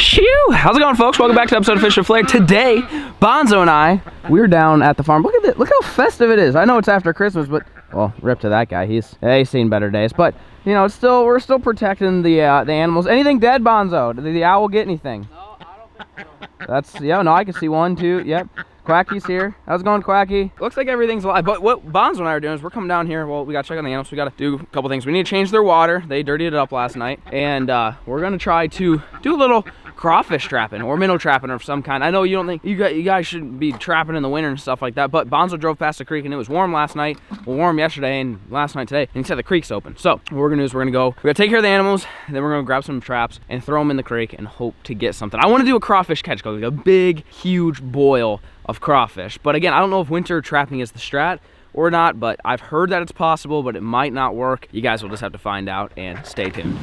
Shoo! How's it going, folks? Welcome back to an episode of Fish and Flair. Today, Bonzo and I, we're down at the farm. Look at it. Look how festive it is. I know it's after Christmas, but well, rip to that guy. He's seen better days. But you know, it's still we're still protecting the animals. Anything dead, Bonzo? Did the owl get anything? No, I don't think so. That's no. I can see one, two. Yep. Quacky's here. How's it going, Quacky? Looks like everything's alive. But what Bonzo and I are doing is we're coming down here. Well, we gotta check on the animals. We gotta do a couple things. We need to change their water. They dirtied it up last night, and we're gonna try to do a little crawfish trapping or minnow trapping of some kind. I know you don't think you guys shouldn't be trapping in the winter and stuff like that, but Bonzo drove past the creek and it was warm last night, well, warm yesterday and last night today, and he said the creek's open. So what we're gonna do is we're gonna take care of the animals, and then we're gonna grab some traps and throw them in the creek and hope to get something. I want to do a crawfish catch, like a big, huge boil of crawfish. But again, I don't know if winter trapping is the strat or not, but I've heard that it's possible, but it might not work. You guys will just have to find out, and stay tuned.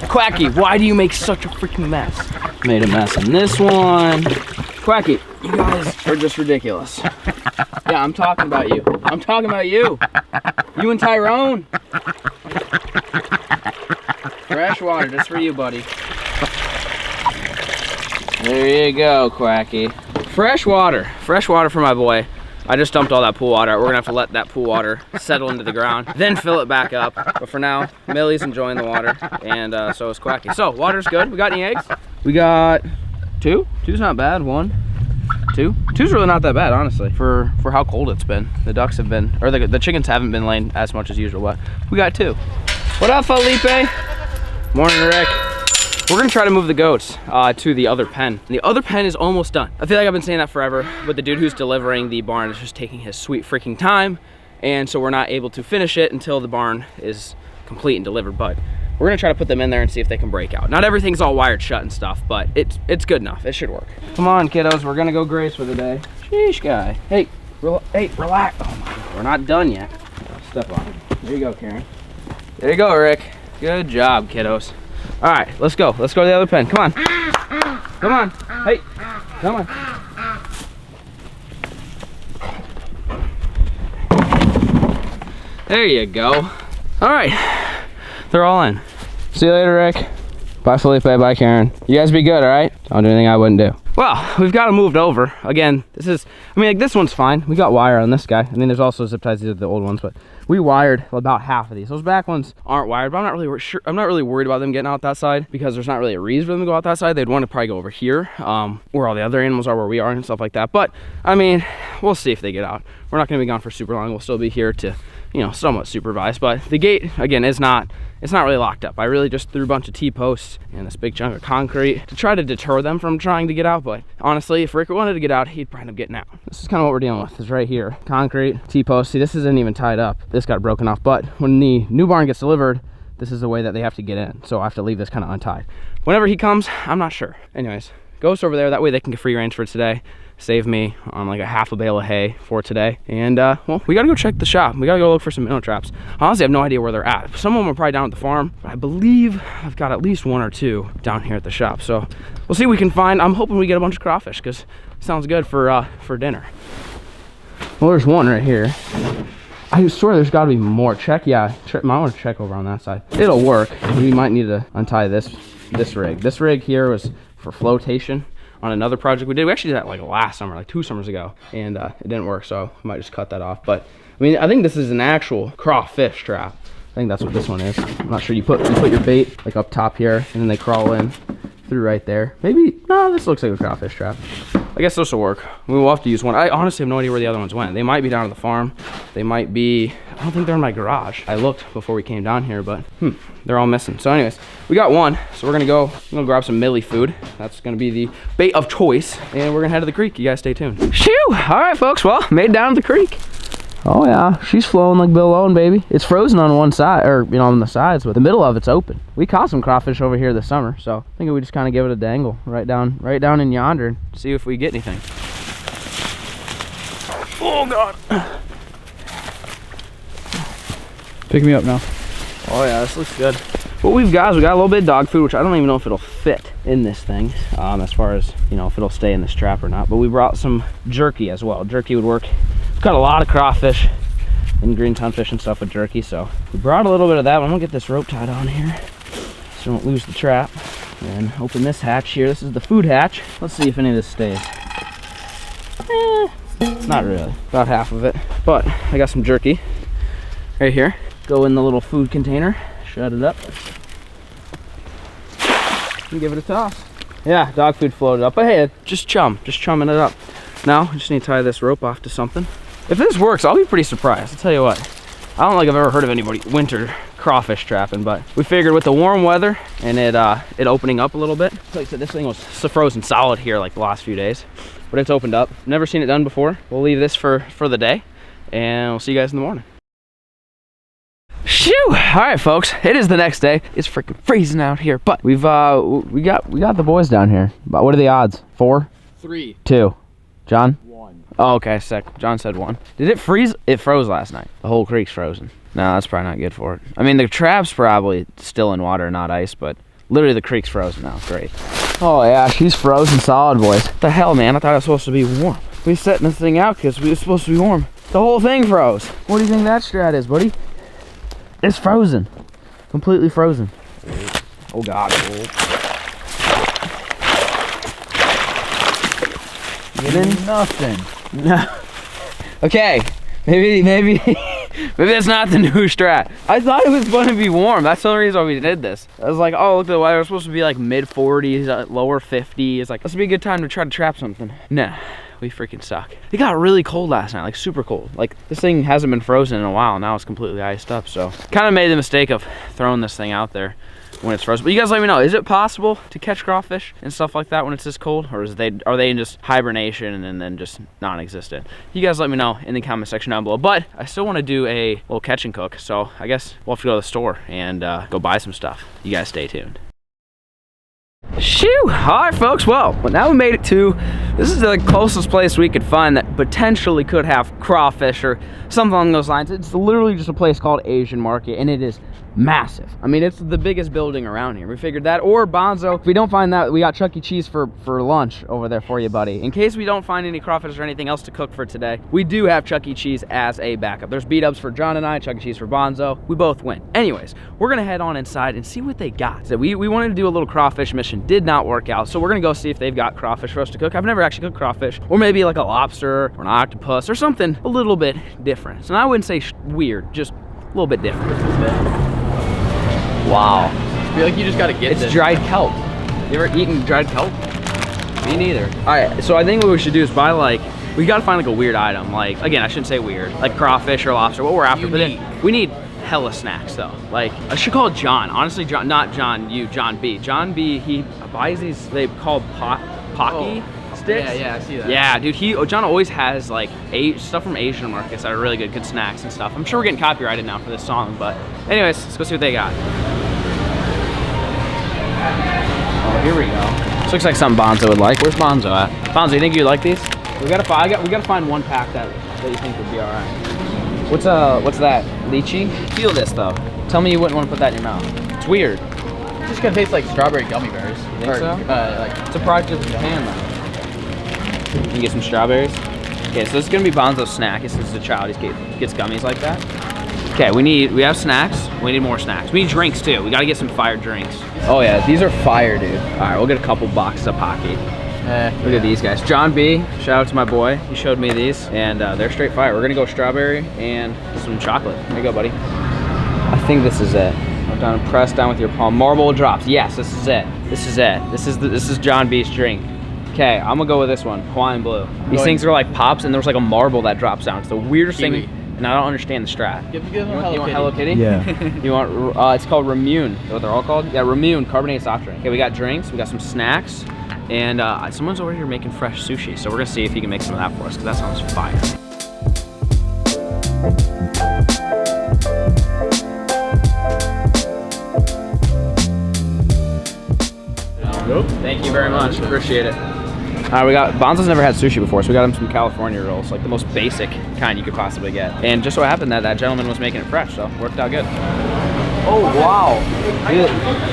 Quacky, why do you make such a freaking mess? Made a mess in this one. Quacky, you guys are just ridiculous. Yeah, I'm talking about you. I'm talking about you. You and Tyrone. Fresh water, just for you, buddy. There you go, Quacky. Fresh water for my boy. I just dumped all that pool water. We're gonna have to let that pool water settle into the ground, then fill it back up. But for now, Millie's enjoying the water, and so is Quacky. So water's good. We got any eggs? We got two. Two's not bad. One, two. Two's really not that bad, honestly, for how cold it's been. The ducks have been, or the chickens haven't been laying as much as usual, but we got two. What up, Felipe? Morning, Rick. We're gonna try to move the goats to the other pen. The other pen is almost done. I feel like I've been saying that forever, but the dude who's delivering the barn is just taking his sweet freaking time, and so we're not able to finish it until the barn is complete and delivered. But we're gonna try to put them in there and see if they can break out. Not everything's all wired shut and stuff, but it's good enough. It should work. Come on, kiddos, we're gonna go graze for the day. Sheesh, guy. Hey, relax. Oh my God, we're not done yet. Step on it. There you go, Karen. There you go, Rick. Good job, kiddos. All right, let's go. Let's go to the other pen. Come on. Come on. Hey, come on. There you go. All right, they're all in. See you later, Rick. Bye, Felipe. Bye, Karen. You guys be good, all right? Don't do anything I wouldn't do. Well, we've got them moved over. Again, this one's fine. We got wire on this guy. I mean, there's also zip ties. These are the old ones, but we wired about half of these. Those back ones aren't wired, but I'm not really worried about them getting out that side, because there's not really a reason for them to go out that side. They'd want to probably go over here, where all the other animals are, where we are and stuff like that. But I mean, we'll see if they get out. We're not going to be gone for super long. We'll still be here to, you know, somewhat supervised. But the gate, again, it's not really locked up. I really just threw a bunch of T-posts and this big chunk of concrete to try to deter them from trying to get out. But honestly, if Rick wanted to get out, he'd probably end up getting out. This is kind of what we're dealing with. Is right here, concrete, T-post. See, this isn't even tied up. This got broken off. But when the new barn gets delivered, this is the way that they have to get in. So I have to leave this kind of untied. Whenever he comes, I'm not sure. Anyways, ghost over there. That way they can get free range for today. Save me on like a half a bale of hay for today. And well, we gotta go check the shop. We gotta go look for some minnow traps. Honestly, I have no idea where they're at. Some of them are probably down at the farm, but I believe I've got at least one or two down here at the shop. So we'll see what we can find. I'm hoping we get a bunch of crawfish, because it sounds good for dinner. Well, there's one right here. I swear there's got to be more. Check, yeah. I want to check over on that side. It'll work. We might need to untie this rig. This rig here was for flotation on another project we did. We actually did that like last summer, like 2 summers ago, and it didn't work, so I might just cut that off. But I mean, I think this is an actual crawfish trap. I think that's what this one is. I'm not sure. You put your bait like up top here, and then they crawl in through right there. Maybe, no, this looks like a crawfish trap. I guess this will work. We will have to use one. I honestly have no idea where the other ones went. They might be down at the farm. They might be, I don't think they're in my garage. I looked before we came down here, but they're all missing. So anyways, we got one. So we're gonna grab some Millie food. That's gonna be the bait of choice. And we're gonna head to the creek. You guys stay tuned. Shoo! All right, folks. Well, made down to the creek. Oh yeah, she's flowing like Bill Owen, baby. It's frozen on one side, or you know, on the sides, but the middle of it's open. We caught some crawfish over here this summer, so I think we just kind of give it a dangle right down in yonder and see if we get anything. Oh God! Pick me up now. Oh yeah, this looks good. What we've got is we got a little bit of dog food, which I don't even know if it'll fit in this thing, as far as, you know, if it'll stay in this trap or not. But we brought some jerky as well. Jerky would work. We've got a lot of crawfish. in green tonfish and stuff with jerky, so we brought a little bit of that. I'm gonna get this rope tied on here so we don't lose the trap. And open this hatch here. This is the food hatch. Let's see if any of this stays. Not really, about half of it. But I got some jerky right here. Go in the little food container, shut it up, and give it a toss. Yeah, dog food floated up, but hey, just chumming it up. Now, I just need to tie this rope off to something. If this works, I'll be pretty surprised. I'll tell you what. I don't think I've ever heard of anybody winter crawfish trapping, but we figured with the warm weather and it opening up a little bit. Like I said, this thing was so frozen solid here like the last few days, but it's opened up. Never seen it done before. We'll leave this for the day, and we'll see you guys in the morning. Shoo! All right, folks, it is the next day. It's freaking freezing out here, but we got the boys down here. But what are the odds? 4? 3. 2. John? 1. Oh, okay, sick. John said 1. Did it freeze? It froze last night. The whole creek's frozen. No, that's probably not good for it. I mean, the trap's probably still in water, not ice, but literally the creek's frozen now. Great. Oh yeah, she's frozen solid, boys. What the hell, man? I thought it was supposed to be warm. We setting this thing out because we were supposed to be warm. The whole thing froze. What do you think that strat is, buddy? It's frozen. Completely frozen. Oh God. Get in? Nothing. No. Okay. Maybe that's not the new strat. I thought it was going to be warm. That's the only reason why we did this. I was like, oh, look at the weather. It's supposed to be like mid 40s, lower 50s. Like, this would be a good time to try to trap something. Nah, we freaking suck. It got really cold last night, like super cold. Like, this thing hasn't been frozen in a while. Now it's completely iced up. So kind of made the mistake of throwing this thing out there when it's frozen. But you guys let me know, is it possible to catch crawfish and stuff like that when it's this cold? Or are they in just hibernation and then just non-existent? You guys let me know in the comment section down below. But I still want to do a little catch and cook, so I guess we'll have to go to the store and go buy some stuff. You guys stay tuned. Shoo! All right, folks, well, now we made it to, this is the closest place we could find that potentially could have crawfish or something along those lines. It's literally just a place called Asian Market, and it is massive. I mean, it's the biggest building around here. We figured that, or Bonzo. If we don't find that, we got Chuck E. Cheese for lunch over there for you, buddy. In case we don't find any crawfish or anything else to cook for today, we do have Chuck E. Cheese as a backup. There's beat-ups for John and I, Chuck E. Cheese for Bonzo. We both win. Anyways, we're gonna head on inside and see what they got. So we wanted to do a little crawfish mission, did not work out, so we're gonna go see if they've got crawfish for us to cook. I've never actually cooked crawfish, or maybe like a lobster or an octopus or something a little bit different. So I wouldn't say weird, just a little bit different. Wow. I feel like you just gotta get it's this. Dried kelp. You ever eaten dried kelp? Me neither. All right, so I think what we should do is buy like, we gotta find like a weird item. Like, again, I shouldn't say weird, like crawfish or lobster, what we're after. Unique. But then we need hella snacks though. Like, I should call John. Honestly, John, not John, John B. John B, he buys these, they call Pocky sticks. Yeah, I see that. Yeah, dude, John always has like stuff from Asian markets that are really good snacks and stuff. I'm sure we're getting copyrighted now for this song, but anyways, let's go see what they got. Oh, here we go. This looks like something Bonzo would like. Where's Bonzo at? Bonzo, you think you'd like these? We gotta find one pack that you think would be all right. What's that? Lychee? Feel this though. Tell me you wouldn't want to put that in your mouth. It's weird. It's just gonna taste like strawberry gummy bears. You think so? Like, it's a product of Japan though. You can get some strawberries. Okay, so this is gonna be Bonzo's snack. Since he's a child, he gets gummies like that. Okay, we have snacks. We need more snacks. We need drinks too. We gotta get some fire drinks. Oh yeah, these are fire, dude. All right, we'll get a couple boxes of Pocky. Look at these guys. John B, shout out to my boy. He showed me these, and they're straight fire. We're gonna go strawberry and some chocolate. There you go, buddy. I think this is it. Hold down and press down with your palm. Marble drops. Yes, this is it. This is it. This is John B's drink. Okay, I'm gonna go with this one, Hawaiian Blue. These things are like pops, and there's like a marble that drops down. It's the weirdest thing, and I don't understand the strat. You want Hello Kitty? Yeah. You want? It's called Ramune. Is that what they're all called? Yeah, Ramune carbonated soft drink. Okay, we got drinks. We got some snacks. And someone's over here making fresh sushi, so we're gonna see if he can make some of that for us, because that sounds fire. Thank you very much, appreciate it. Bonzo's never had sushi before, so we got him some California rolls, like the most basic kind you could possibly get. And just so happened that gentleman was making it fresh, so it worked out good. Oh, wow. Are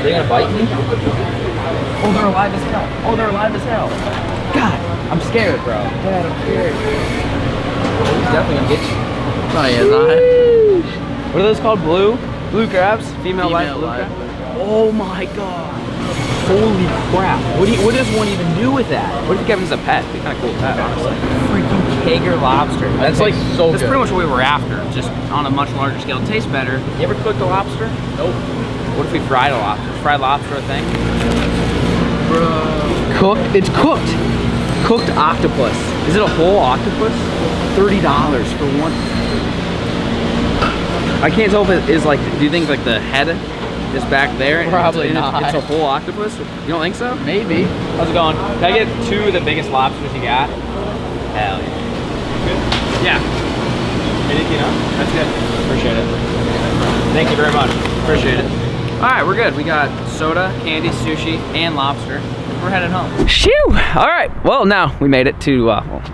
they gonna bite me? Oh, they're alive as hell. Oh, they're alive as hell. God, I'm scared, bro. Dad, I'm scared. He's definitely gonna get you. No, he is not. What are those called? Blue crabs? Female live blue live. crab? Oh my god. Holy crap. What does one even do with that? What if you give him as a pet? It'd be kind of cool with that, honestly. Freaking Kager lobster. That's like so that's good. pretty much what we were after, just on a much larger scale. It tastes better. You ever cooked a lobster? Nope. What if we fried a lobster? Is fried lobster a thing? Bro. Cooked? It's cooked. Cooked octopus. Is it a whole octopus? $30 for one. I can't tell if it is like, do you think like the head is back there? And Probably it's not. It's a whole octopus? You don't think so? Maybe. How's it going? Can I get 2 of the biggest lobsters you got? Hell yeah. Good? Yeah. Anything else? That's good. Appreciate it. Thank you very much. Appreciate it. All right, we're good. We got soda, candy, sushi, and lobster. We're headed home. Shoo! All right. Well, now we made it to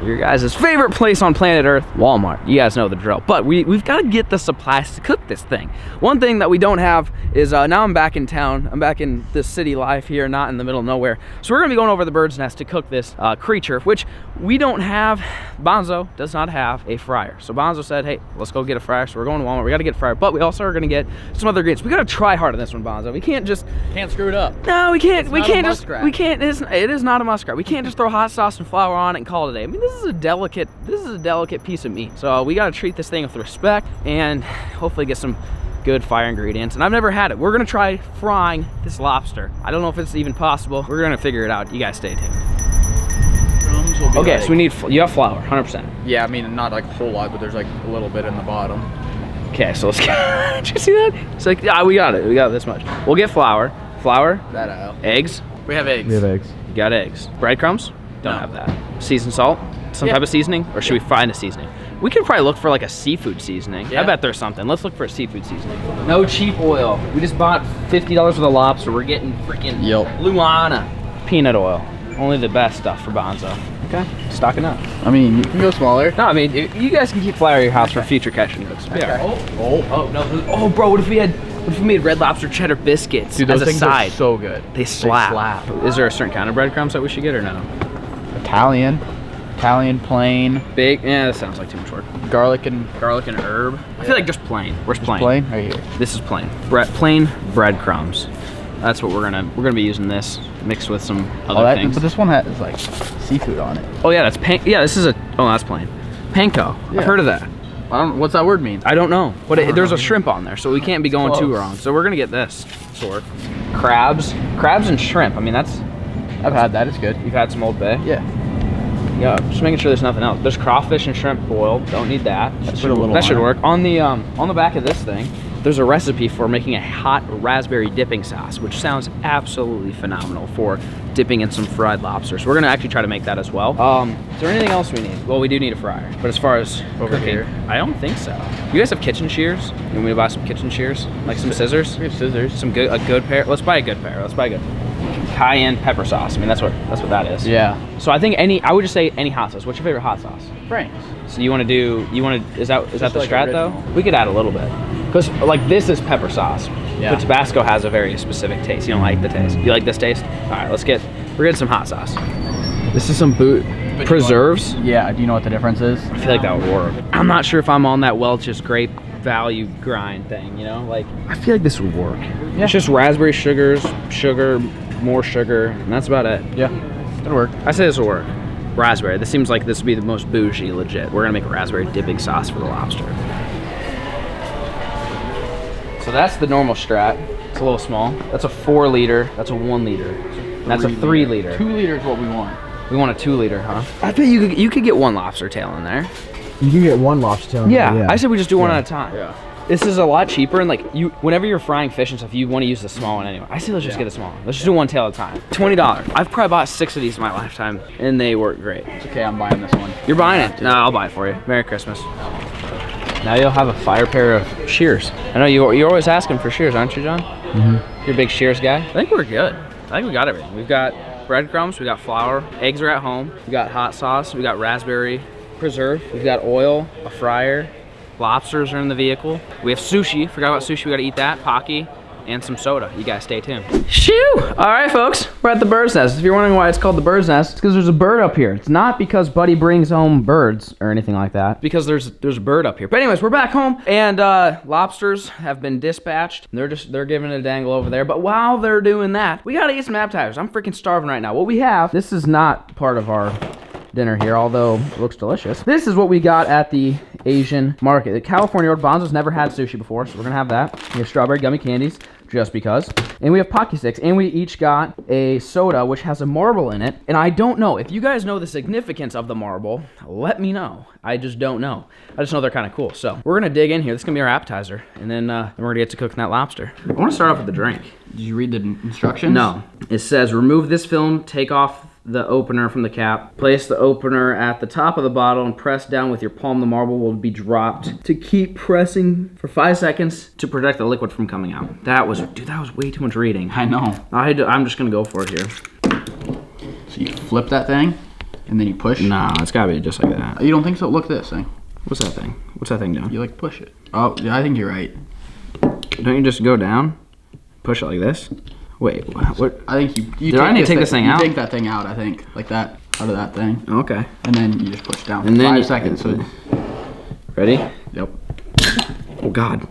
your guys' favorite place on planet Earth, Walmart. You guys know the drill. But we've got to get the supplies to cook this thing. One thing that we don't have is now I'm back in town. I'm back in the city life here, not in the middle of nowhere. So we're gonna be going over the bird's nest to cook this creature, which we don't have. Bonzo does not have a fryer. So Bonzo said, hey, let's go get a fryer. So we're going to Walmart. We got to get a fryer, but we also are gonna get some other ingredients. We got to try hard on this one, Bonzo. We can't just screw it up. No, we can't. It's we not a can't just. muskrat. We can't. It is not a muskrat. We can't just throw hot sauce and flour on it and call it a day. I mean, this is a delicate piece of meat. So we got to treat this thing with respect and hopefully get some good fire ingredients. And I've never had it. We're gonna try frying this lobster. I don't know if it's even possible. We're gonna figure it out. You guys stay tuned. Okay, so we need. You have flour, 100%. Yeah, I mean, not like a whole lot, but there's like a little bit in the bottom. Okay, so let's get. Did you see that? It's like, yeah, we got it. We got this much. We'll get flour. That out. Eggs. We have eggs. We have eggs. You got eggs. Breadcrumbs? Don't No. have that. Seasoned salt? Some type of seasoning? Or should we find a seasoning? We could probably look for like a seafood seasoning. Yeah. I bet there's something. Let's look for a seafood seasoning. No cheap oil. We just bought $50 worth of lobster. We're getting freaking Luana. Peanut oil. Only the best stuff for Bonzo. Okay, stocking up. I mean, you can go smaller. No, I mean, you guys can keep flour at your house for future catching goods. Okay. Yeah. Oh, bro, what if we made Red Lobster cheddar biscuits Dude, those as a things side? are so good. They slap. Is there a certain kind of breadcrumbs that we should get or no? Italian plain, Big? Yeah, that sounds like too much work. garlic and Herb. I feel like just plain. Where's plain? plain right here. This is plain. Plain breadcrumbs. That's what we're gonna be using this mixed with some other things. But this one has like seafood on it. Oh yeah, that's yeah. This is that's plain. Panko. Yeah. I've heard of that. I don't. What's that word mean? I don't know, but there's a shrimp on there, so we can't be going too Close. wrong. So we're gonna get this sort. Crabs and shrimp. I mean, I've had that. It's good. You've had some Old Bay. Yeah. Yeah, just making sure there's nothing else. There's crawfish and shrimp boiled. Don't need that. That put a little should on work. On the back of this thing, there's a recipe for making a hot raspberry dipping sauce, which sounds absolutely phenomenal for dipping in some fried lobster. So we're gonna actually try to make that as well. Is there anything else we need? Well, we do need a fryer, but as far as Over cooking, here. I don't think so. You guys have kitchen shears? You want me to buy some kitchen shears? Like some scissors? We have scissors. A good pair? Let's buy a good pair. Let's buy a good cayenne pepper sauce. I mean, that's what that is. Yeah. So I think I would just say any hot sauce. What's your favorite hot sauce? Frank's. So is that the like strat original. though? We could add a little bit. Because like this is pepper sauce. Yeah. But Tabasco has a very specific taste. You don't like the taste. You like this taste? All right, we're getting some hot sauce. This is some preserves. Yeah. Do you know what the difference is? I feel like that would work. I'm not sure if I'm on that Welch's grape value grind thing, you know? Like, I feel like this would work. Yeah. It's just raspberry sugar, more sugar, and that's about it. Yeah. It'll work. I say this will work. Raspberry. This seems like this would be the most bougie legit. We're gonna make a raspberry dipping sauce for the lobster. So that's the normal strat. It's a little small. That's a 4 liter. That's a 1 liter. And that's a 3 liter. 2 liters is what we want. We want a 2 liter, huh? I bet you could get 1 lobster tail in there. You can get one lobster tail. Yeah, I said we just do one at a time. Yeah. This is a lot cheaper, and like whenever you're frying fish and stuff, you want to use the small one anyway. I say let's just get a small one. Let's just do 1 tail at a time. $20. I've probably bought 6 of these in my lifetime, and they work great. It's okay. I'm buying this one. You're buying it? No, I'll buy it for you. Merry Christmas. Now you'll have a fire pair of shears. I know you're always asking for shears, aren't you, John? Mm-hmm. You're a big shears guy. I think we're good. I think we got everything. We've got breadcrumbs, we got flour, eggs are at home, we got hot sauce, we got raspberry preserve, we've got oil, a fryer, lobsters are in the vehicle. We have sushi. Forgot about sushi. We gotta eat that. Pocky. and some soda. You guys stay tuned. Shoo! All right, folks, we're at the bird's nest. If you're wondering why it's called the bird's nest, it's because there's a bird up here. It's not because Buddy brings home birds or anything like that, because there's a bird up here. But anyways, we're back home, and lobsters have been dispatched. They're giving it a dangle over there. But while they're doing that, we gotta eat some appetizers. I'm freaking starving right now. What we have, this is not part of our dinner here, although it looks delicious. This is what we got at the Asian market. The California Road Bonzo's never had sushi before, so we're gonna have that. We have strawberry gummy candies, just because. And we have Pocky Sticks, and we each got a soda, which has a marble in it. And I don't know, if you guys know the significance of the marble, let me know. I just don't know. I just know they're kind of cool. So we're gonna dig in here. This is gonna be our appetizer, and then we're gonna get to cooking that lobster. I wanna start off with the drink. Did you read the instructions? No. It says, remove this film, take off the opener from the cap, place the opener at the top of the bottle and press down with your palm. The marble will be dropped. To keep pressing for 5 seconds to protect the liquid from coming out. That was way too much reading. I know. I'm just gonna go for it here. So you flip that thing, and then you push? Nah, it's gotta be just like that. You don't think so? Look at this thing. What's that thing? What's that thing doing? You like push it. Oh, yeah, I think you're right. Don't you just go down, push it like this? Wait, what? I think you Did I need to take this thing out? You take that thing out, I think. Like that, out of that thing. Okay. And then you just push down And for then 5 seconds. So, ready? yep. Oh God.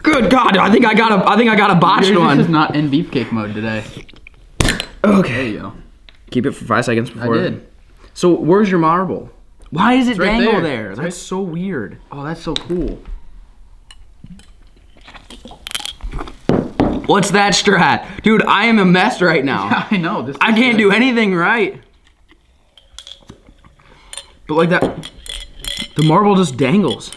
Good God! I think I got a botched one. This is not in beefcake mode today. Okay. There you go. Keep it for 5 seconds before. I did. So where's your marble? Why is it right dangle there. there? It's That's so weird. Oh, that's so cool. What's that strat? Dude, I am a mess right now. Yeah, I know. I can't do anything right. But like that, the marble just dangles.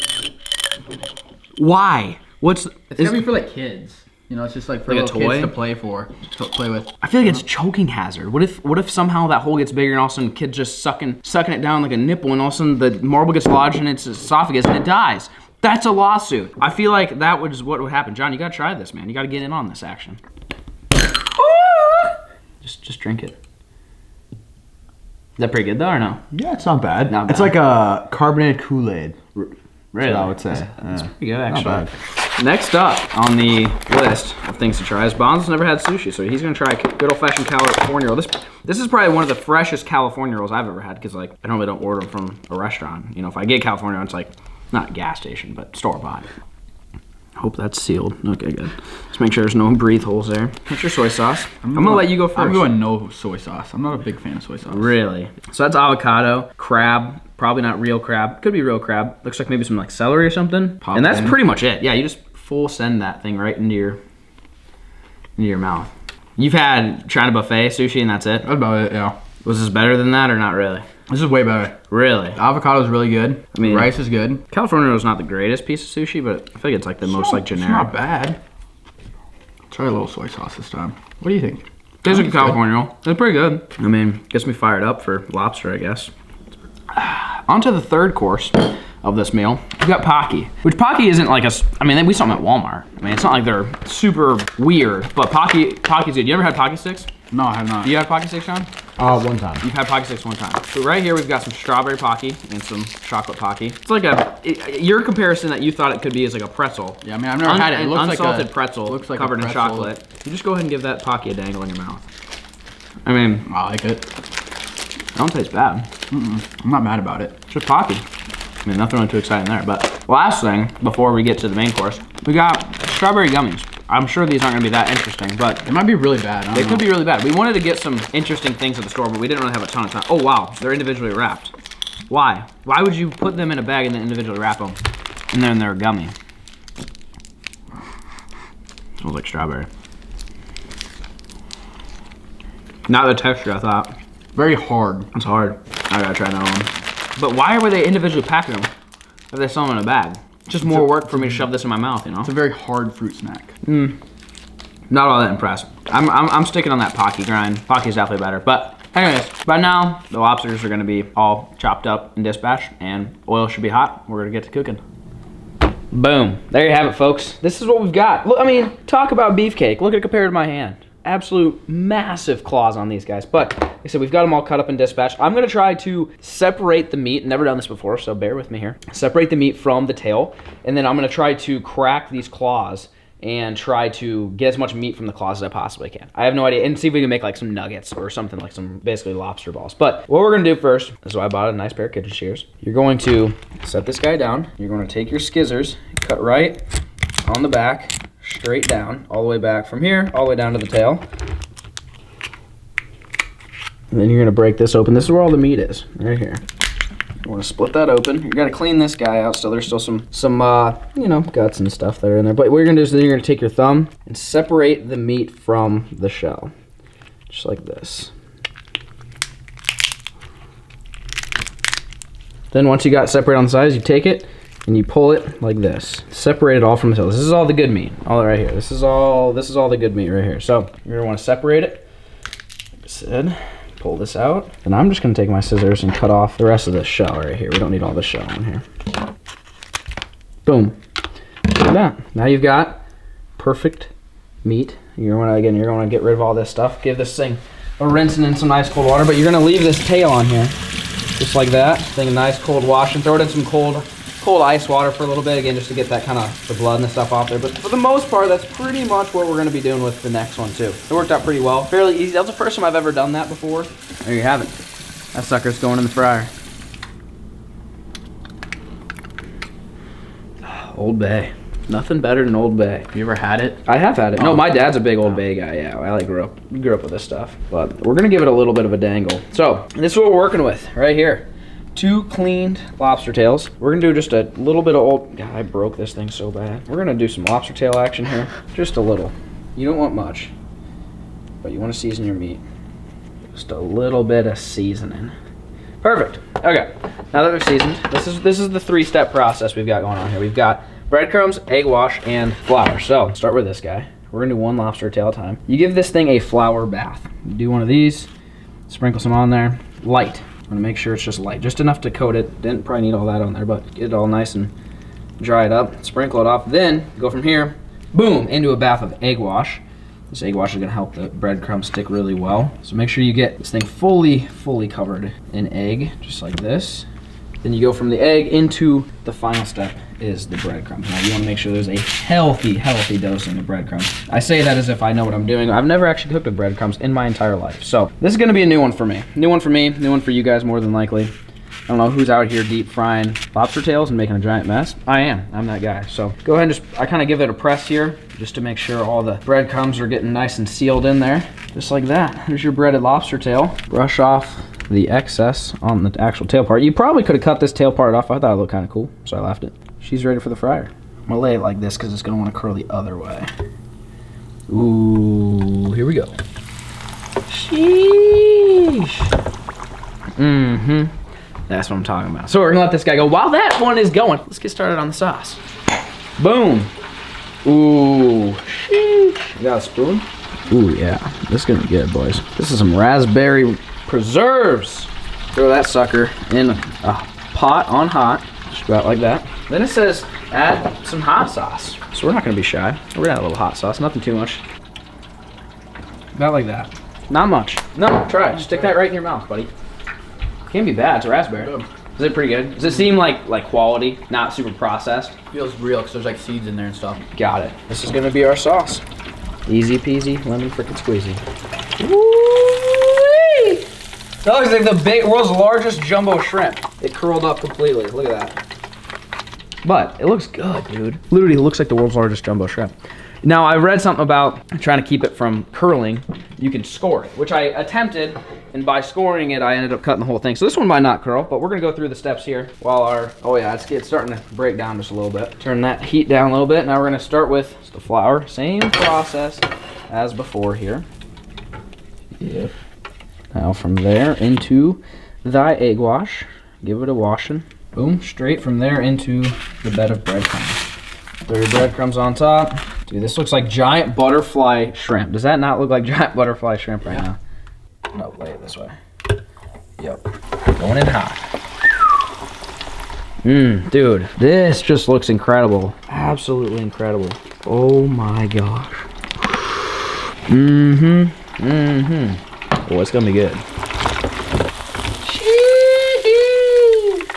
Why? It's gotta be for like kids. You know, it's just like for Like a little toy? kids to play with. I feel like it's choking hazard. What if somehow that hole gets bigger and all of a sudden the kid's just sucking it down like a nipple and all of a sudden the marble gets lodged in its esophagus and it dies? That's a lawsuit. I feel like that was what would happen. John, you gotta try this, man. You gotta get in on this action. Just drink it. Is that pretty good though, or no? Yeah, it's not bad. Not It's bad. like a carbonated Kool-Aid. Really? I would say. It's pretty good, actually. Not Next up on the list of things to try is Bonzo's never had sushi, so he's gonna try good old-fashioned California roll. This is probably one of the freshest California rolls I've ever had, because like I normally don't order them from a restaurant. You know, if I get California, it's like not a gas station, but store-bought. Hope that's sealed. Okay, good. Let's make sure there's no breathe holes there. What's your soy sauce? I'm gonna let you go first. I'm going no soy sauce. I'm not a big fan of soy sauce. Really? So that's avocado, crab, probably not real crab. Could be real crab. Looks like maybe some like celery or something. Pop and that's in. pretty much it. Yeah, you just full send that thing right into your mouth. You've had China buffet sushi and that's it? That's about it, yeah. Was this better than that or not really? This is way better. Really? The avocado is really good. I mean, rice is good. California roll is not the greatest piece of sushi, but I feel like it's like the most like generic. It's not bad. Try a little soy sauce this time. What do you think? Tastes like a California roll. It's pretty good. I mean, gets me fired up for lobster, I guess. On to the third course of this meal. We've got Pocky, which Pocky isn't like I mean, we saw them at Walmart. I mean, it's not like they're super weird, but Pocky's good. You ever had Pocky Sticks? No, I have not. You had Pocky Sticks, Sean? One time. You've had Pocky Sticks one time. So right here we've got some strawberry Pocky and some chocolate Pocky. It's like your comparison that you thought it could be is like a pretzel. Yeah, I mean, I've never had it. It looks unsalted like a pretzel looks like covered a in pretzel. chocolate. You just go ahead and give that Pocky a dangle in your mouth. I mean, I like it. it don't taste bad. I'm not mad about it. It's just Pocky. I mean, nothing really too exciting there. But last thing, before we get to the main course, we got strawberry gummies. I'm sure these aren't gonna be that interesting, but It might be really bad. they could be really bad. We wanted to get some interesting things at the store, but we didn't really have a ton of time. Oh wow, they're individually wrapped. Why? Why would you put them in a bag and then individually wrap them? And then they're a gummy. Smells like strawberry. Not the texture I thought. Very hard. It's hard. I gotta try another one. But why were they individually packing them if they sell them in a bag? It's just more work for me to shove this in my mouth, you know? It's a very hard fruit snack. Not all that impressed. I'm sticking on that Pocky grind. Pocky's definitely better. But anyways, by now, the lobsters are gonna be all chopped up and dispatched, and oil should be hot. We're gonna get to cooking. Boom. There you have it, folks. This is what we've got. Look, I mean, talk about beefcake. Look at it compared to my hand. Absolute massive claws on these guys. But like I said, we've got them all cut up and dispatched. I'm gonna try to separate the meat. Never done this before, so bear with me here. Separate the meat from the tail, and then I'm gonna try to crack these claws and try to get as much meat from the claws as I possibly can. I have no idea, and see if we can make like some nuggets or something, like some basically lobster balls. But what we're gonna do first is I bought a nice pair of kitchen shears. You're going to set this guy down. You're going to take your skizzers, cut right on the back, straight down, all the way back from here, all the way down to the tail. And then you're gonna break this open. This is where all the meat is, right here. You wanna split that open. You gotta clean this guy out still. There's still some you know, guts and stuff that are in there. But what you're gonna do is then you're gonna take your thumb and separate the meat from the shell. Just like this. Then once you got it separated on the sides, you take it and you pull it like this. Separate it all from the shell. This is all the good meat, all right here. This is all the good meat right here. So you're gonna wanna separate it, like I said. Pull this out, and I'm just gonna take my scissors and cut off the rest of this shell right here. We don't need all the shell in here. Boom. Look at that. Now you've got perfect meat. You're gonna get rid of all this stuff. Give this thing a rinsing in some nice cold water, but you're gonna leave this tail on here, just like that. Thing a nice cold wash and throw it in some cold ice water for a little bit, again, just to get that kind of the blood and the stuff off there. But for the most part, that's pretty much what we're gonna be doing with the next one too. It worked out pretty well, fairly easy. That was the first time I've ever done that before. There you have it. That sucker's going in the fryer. Old Bay. Nothing better than Old Bay. Have you ever had it? I have had it. No, my dad's a big Old Bay guy. Yeah, I grew up with this stuff. But we're gonna give it a little bit of a dangle. So this is what we're working with right here. 2 cleaned lobster tails. We're gonna do just a little bit of old, God, I broke this thing so bad. We're gonna do some lobster tail action here. Just a little. You don't want much, but you wanna season your meat. Just a little bit of seasoning. Perfect. Okay, now that they're seasoned, this is the 3-step process we've got going on here. We've got breadcrumbs, egg wash, and flour. So start with this guy. We're gonna do 1 lobster tail at a time. You give this thing a flour bath. You do one of these, sprinkle some on there, light. I'm gonna make sure it's just light, just enough to coat it. Didn't probably need all that on there, but get it all nice and dry it up, sprinkle it off. Then go from here, boom, into a bath of egg wash. This egg wash is gonna help the breadcrumbs stick really well. So make sure you get this thing fully covered in egg, just like this. Then you go from the egg into the final step is the breadcrumbs. Now you wanna make sure there's a healthy dosing of breadcrumbs. I say that as if I know what I'm doing. I've never actually cooked with breadcrumbs in my entire life. So this is gonna be a new one for me. New one for me, new one for you guys more than likely. I don't know who's out here deep frying lobster tails and making a giant mess. I am, I'm that guy. So go ahead and I kinda give it a press here just to make sure all the breadcrumbs are getting nice and sealed in there. Just like that, there's your breaded lobster tail. Brush off the excess on the actual tail part. You probably could have cut this tail part off. I thought it looked kind of cool, so I left it. She's ready for the fryer. I'm gonna lay it like this because it's gonna want to curl the other way. Ooh, here we go. Sheesh. That's what I'm talking about. So we're gonna let this guy go. While that one is going, let's get started on the sauce. Boom. Ooh, sheesh. You got a spoon? Ooh, yeah. This is gonna be good, boys. This is some raspberry preserves. Throw that sucker in a pot on hot, just about like that. Then it says add some hot sauce. So we're not gonna be shy. We're gonna add a little hot sauce, nothing too much. About like that. Not much. No, try it. Just stick that right in your mouth, buddy. Can't be bad, it's a raspberry. Is it pretty good? Does it seem like quality, not super processed? Feels real because there's like seeds in there and stuff. Got it. This is gonna be our sauce. Easy peasy, lemon frickin' squeezy. Woo-wee! That looks like the world's largest jumbo shrimp. It curled up completely. Look at that. But it looks good, dude. Literally looks like the world's largest jumbo shrimp. Now, I read something about trying to keep it from curling. You can score it, which I attempted, and by scoring it, I ended up cutting the whole thing. So this one might not curl, but we're gonna go through the steps here while oh yeah, it's starting to break down just a little bit. Turn that heat down a little bit. Now we're gonna start with the flour. Same process as before here. Yep. Now from there into thy egg wash. Give it a washing. Boom, straight from there into the bed of breadcrumbs. Throw your breadcrumbs on top. Dude, this looks like giant butterfly shrimp. Does that not look like giant butterfly shrimp right now? No, lay it this way. Yep, going in hot. Dude, this just looks incredible. Absolutely incredible. Oh my gosh. Oh, it's gonna be good.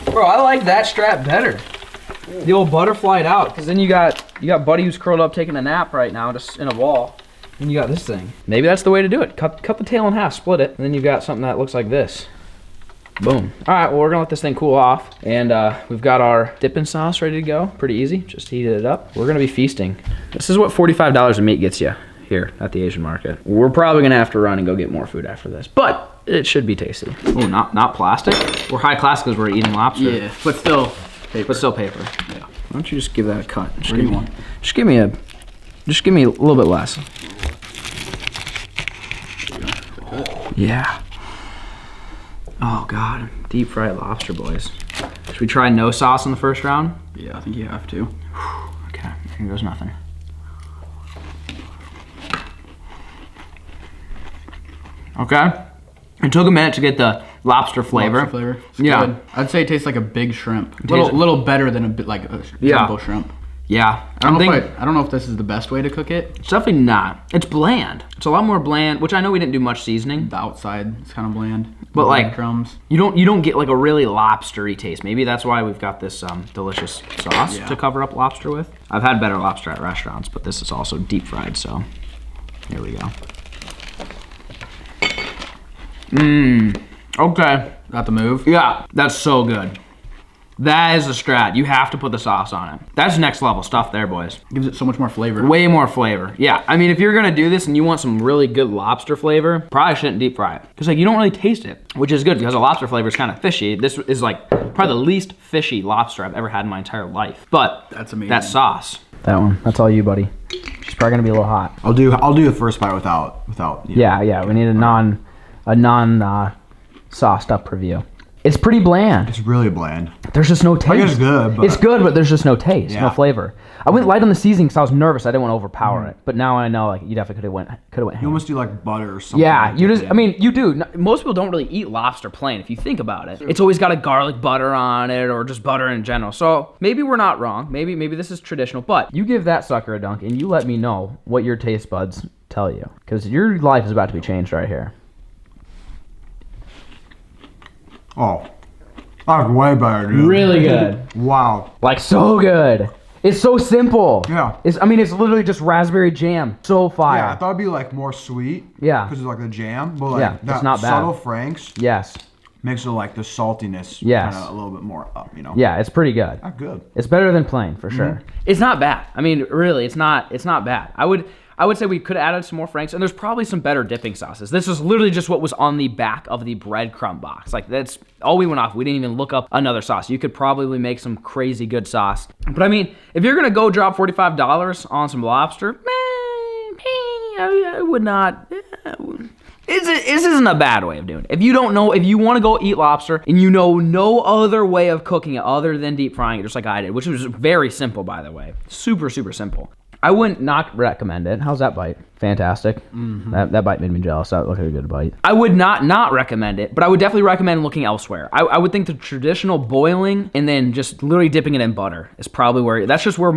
Bro, I like that strap better. The old butterflied out, because then you got You got Buddy who's curled up taking a nap right now, just in a ball. And you got this thing. Maybe that's the way to do it. Cut the tail in half, split it, and then you've got something that looks like this. Boom. All right, well, we're gonna let this thing cool off. And we've got our dipping sauce ready to go. Pretty easy, just heated it up. We're gonna be feasting. This is what $45 of meat gets you here at the Asian market. We're probably gonna have to run and go get more food after this, but it should be tasty. Oh, not plastic? We're high class because we're eating lobster. Yeah, but still paper. But still paper. Yeah. Why don't you just give that a cut? Just What do you want? Just give me a little bit less. Yeah. Oh God, deep fried lobster, boys. Should we try no sauce in the first round? Yeah, I think you have to. Okay, here goes nothing. Okay. It took a minute to get the lobster flavor. Lobster flavor. It's Yeah. good. I'd say it tastes like a big shrimp. tastes- Little better than a bit like a jumbo shrimp. Yeah. I don't know if this is the best way to cook it. It's definitely not. It's bland. It's a lot more bland, which I know we didn't do much seasoning. The outside is kind of bland. But like crumbs. you don't get like a really lobstery taste. Maybe that's why we've got this delicious sauce to cover up lobster with. I've had better lobster at restaurants, but this is also deep fried, so here we go. Okay. Got the move. Yeah, that's so good. That is a strat. You have to put the sauce on it. That's next level stuff there, boys. Gives it so much more flavor. Way more flavor. Yeah, I mean, if you're gonna do this and you want some really good lobster flavor, probably shouldn't deep fry it. Because like you don't really taste it, which is good because the lobster flavor is kind of fishy. This is like probably the least fishy lobster I've ever had in my entire life. But That's amazing. that sauce. That one, that's all you, buddy. She's probably gonna be a little hot. I'll do the first bite without. Yeah, we need a non sauced up review. It's pretty bland. It's really bland. There's just no taste. Like it's good, but It's good, but there's just no taste, no Yeah. flavor. I went light on the seasoning because I was nervous. I didn't want to overpower it. But now I know, like, you definitely could have went you ham. almost do like butter or something. Yeah, like you that, just, I mean, you do. Most people don't really eat lobster plain, if you think about it. It's always got a garlic butter on it or just butter in general. So maybe we're not wrong. Maybe this is traditional. But you give that sucker a dunk and you let me know what your taste buds tell you. Because your life is about to be changed right here. Oh, that's way better, dude. Really good. Wow. Like, so good. It's so simple. Yeah. I mean, it's literally just raspberry jam. So fire. Yeah, I thought it'd be like more sweet. Yeah. Because it's like the jam, but like Yeah, it's that not bad. subtle Franks Yes. makes it like the saltiness Yes. kind of a little bit more up, you know? Yeah, it's pretty good. Not good. It's better than plain for sure. It's not bad. I mean, really, it's not bad. I would say we could have added some more Franks, and there's probably some better dipping sauces. This is literally just what was on the back of the breadcrumb box. Like, that's all we went off. We didn't even look up another sauce. You could probably make some crazy good sauce. But I mean, if you're gonna go drop $45 on some lobster, I would not. This isn't a bad way of doing it. If you don't know, if you want to go eat lobster and you know no other way of cooking it other than deep frying it, just like I did, which was very simple, by the way. Super, super simple. I wouldn't not recommend it. How's that bite? Fantastic. That bite made me jealous. That looked like a good bite. I would not recommend it, but I would definitely recommend looking elsewhere. I would think the traditional boiling and then just literally dipping it in butter is probably where, that's where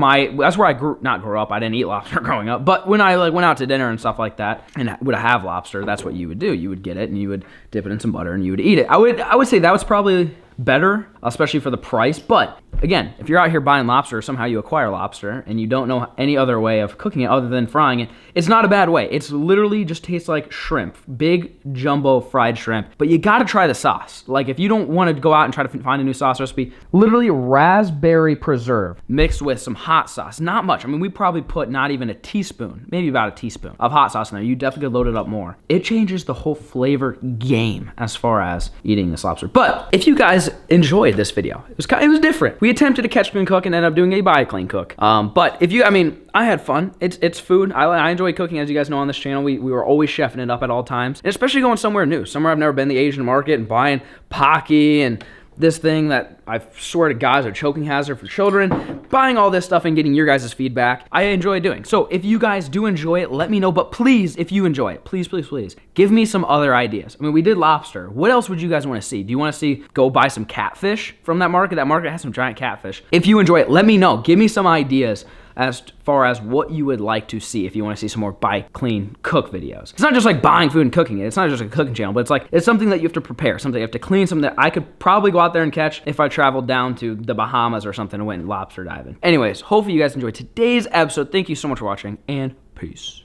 I grew up. I didn't eat lobster growing up, but when I like went out to dinner and stuff like that and would have lobster, that's what you would do. You would get it and you would dip it in some butter and you would eat it. I would say that was probably better, especially for the price. But again, if you're out here buying lobster, somehow you acquire lobster and you don't know any other way of cooking it other than frying it, it's not a bad way. It's literally just tastes like shrimp, big jumbo fried shrimp. But you gotta try the sauce. Like, if you don't want to go out and try to find a new sauce recipe, literally raspberry preserve mixed with some hot sauce. Not much. I mean, we probably put not even a teaspoon, maybe about a teaspoon of hot sauce in there. You definitely could load it up more. It changes the whole flavor game as far as eating this lobster. But if you guys enjoyed this video, it was different. We attempted to catch, clean, cook and ended up doing a buy, clean, cook. But if you, I mean, I had fun. It's food. I enjoy cooking, as you guys know on this channel. We were always chefing it up at all times, and especially going somewhere new, somewhere I've never been, the Asian market, and buying Pocky and this thing that I swear to God is a choking hazard for children, buying all this stuff and getting your guys' feedback, I enjoy doing. So if you guys do enjoy it, let me know. But please, if you enjoy it, please, please, please, give me some other ideas. I mean, we did lobster. What else would you guys want to see? Do you want to see go buy some catfish from that market? That market has some giant catfish. If you enjoy it, let me know. Give me some ideas as far as what you would like to see if you want to see some more buy, clean, cook videos. It's not just like buying food and cooking it. It's not just a cooking channel, but it's something that you have to prepare, something you have to clean, something that I could probably go out there and catch if I traveled down to the Bahamas or something and went lobster diving. Anyways, hopefully you guys enjoyed today's episode. Thank you so much for watching, and peace.